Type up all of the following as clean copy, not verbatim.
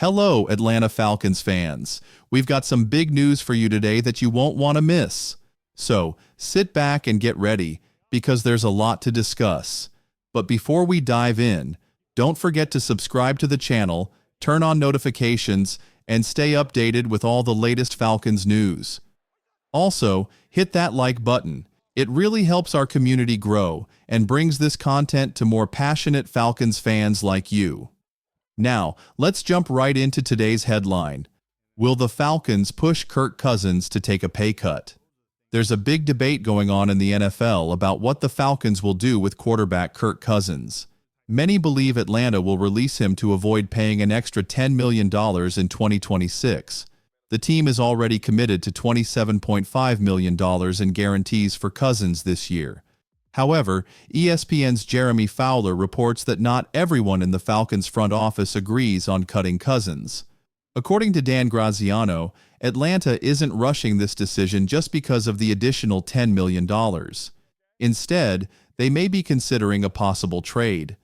Hello, Atlanta Falcons fans. We've got some big news for you today that you won't want to miss. So, sit back and get ready, because there's a lot to discuss. But before we dive in, don't forget to subscribe to the channel, turn on notifications, and stay updated with all the latest Falcons news. Also, hit that like button. It really helps our community grow and brings this content to more passionate Falcons fans like you. Now, let's jump right into today's headline. Will the Falcons push Kirk Cousins to take a pay cut? There's a big debate going on in the NFL about what the Falcons will do with quarterback Kirk Cousins. Many believe Atlanta will release him to avoid paying an extra $10 million in 2026. The team is already committed to $27.5 million in guarantees for Cousins this year. However, ESPN's Jeremy Fowler reports that not everyone in the Falcons front office agrees on cutting Cousins. According to Dan Graziano, Atlanta isn't rushing this decision just because of the additional $10 million. Instead, they may be considering a possible trade.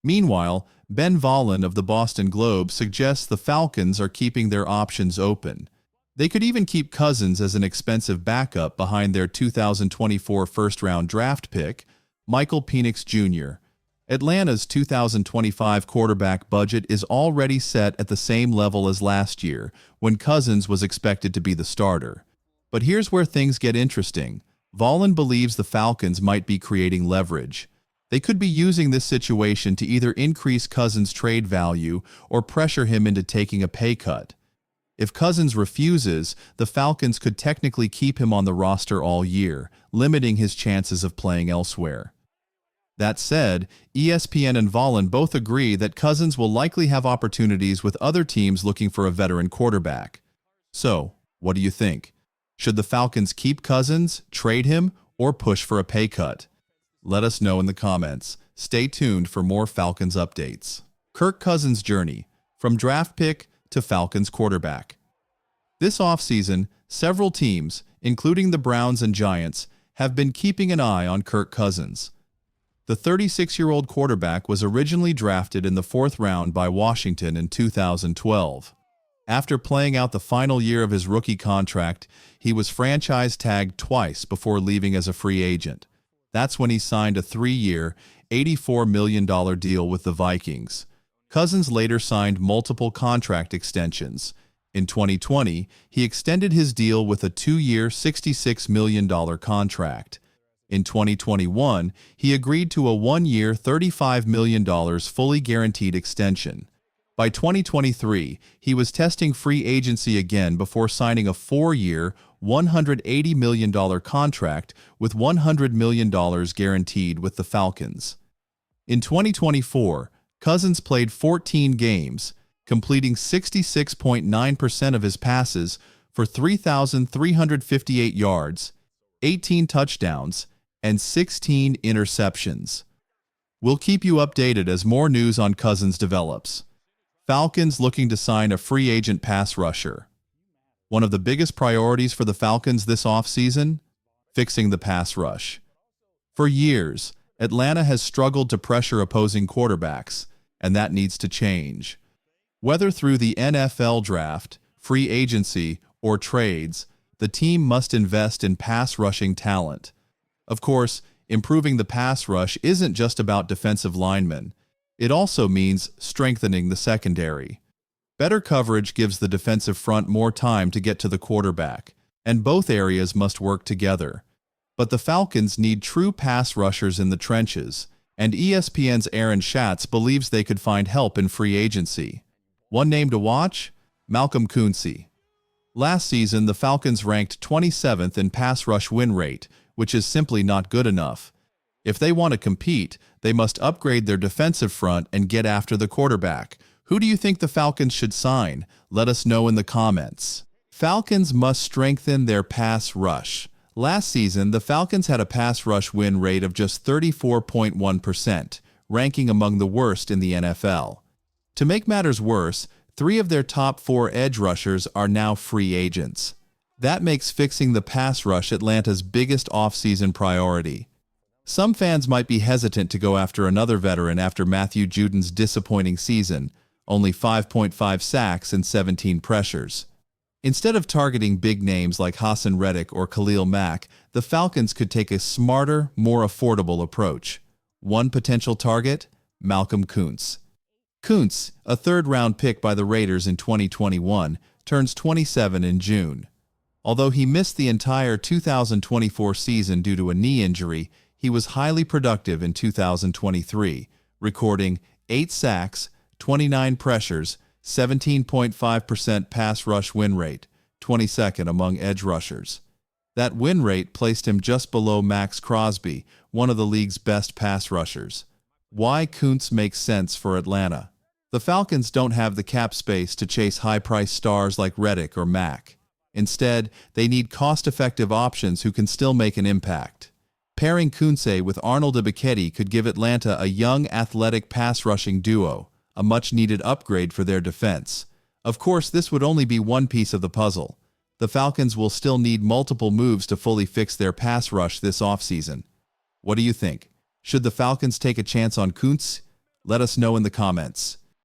Meanwhile, Ben Volin of the Boston Globe suggests the Falcons are keeping their options open. They could even keep Cousins as an expensive backup behind their 2024 first-round draft pick, Michael Penix Jr. Atlanta's 2025 quarterback budget is already set at the same level as last year, when Cousins was expected to be the starter. But here's where things get interesting. Volin believes the Falcons might be creating leverage. They could be using this situation to either increase Cousins' trade value or pressure him into taking a pay cut. If Cousins refuses, the Falcons could technically keep him on the roster all year, limiting his chances of playing elsewhere. That said, ESPN and Volin both agree that Cousins will likely have opportunities with other teams looking for a veteran quarterback. So, what do you think? Should the Falcons keep Cousins, trade him, or push for a pay cut? Let us know in the comments. Stay tuned for more Falcons updates. Kirk Cousins' journey, from draft pick to Falcons quarterback. This offseason, several teams, including the Browns and Giants, have been keeping an eye on Kirk Cousins. The 36-year-old quarterback was originally drafted in the 4th round by Washington in 2012. After playing out the final year of his rookie contract, he was franchise tagged twice before leaving as a free agent. That's when he signed a 3-year, $84 million deal with the Vikings. Cousins later signed multiple contract extensions. In 2020, he extended his deal with a 2-year, $66 million contract. In 2021, he agreed to a 1-year, $35 million fully guaranteed extension. By 2023, he was testing free agency again before signing a 4-year, $180 million contract with $100 million guaranteed with the Falcons. In 2024, Cousins played 14 games, completing 66.9% of his passes for 3,358 yards, 18 touchdowns, and 16 interceptions. We'll keep you updated as more news on Cousins develops. Falcons looking to sign a free agent pass rusher. One of the biggest priorities for the Falcons this offseason? Fixing the pass rush. For years, Atlanta has struggled to pressure opposing quarterbacks, and that needs to change. Whether through the NFL draft, free agency, or trades, the team must invest in pass rushing talent. Of course, improving the pass rush isn't just about defensive linemen. It also means strengthening the secondary. Better coverage gives the defensive front more time to get to the quarterback, and both areas must work together. But the Falcons need true pass rushers in the trenches, and ESPN's Aaron Schatz believes they could find help in free agency. One name to watch? Malcolm Koonce. Last season, the Falcons ranked 27th in pass rush win rate, which is simply not good enough. If they want to compete, they must upgrade their defensive front and get after the quarterback. Who do you think the Falcons should sign? Let us know in the comments. Falcons must strengthen their pass rush. Last season, the Falcons had a pass rush win rate of just 34.1%, ranking among the worst in the NFL. To make matters worse, 3 of their top 4 edge rushers are now free agents. That makes fixing the pass rush Atlanta's biggest offseason priority. Some fans might be hesitant to go after another veteran after Matthew Juden's disappointing season. only 5.5 sacks and 17 pressures. Instead of targeting big names like Hassan Reddick or Khalil Mack, the Falcons could take a smarter, more affordable approach. One potential target? Malcolm Koonce. Koonce, a third-round pick by the Raiders in 2021, turns 27 in June. Although he missed the entire 2024 season due to a knee injury, he was highly productive in 2023, recording 8 sacks, 29 pressures, 17.5% pass rush win rate, 22nd among edge rushers. That win rate placed him just below Max Crosby, one of the league's best pass rushers. Why Koonce makes sense for Atlanta. The Falcons don't have the cap space to chase high-priced stars like Reddick or Mack. Instead, they need cost-effective options who can still make an impact. Pairing Koonce with Arnold Ebiketie could give Atlanta a young, athletic pass-rushing duo, a much-needed upgrade for their defense. Of course, this would only be one piece of the puzzle. The Falcons will still need multiple moves to fully fix their pass rush this offseason. What do you think? Should the Falcons take a chance on Koonce? Let us know in the comments.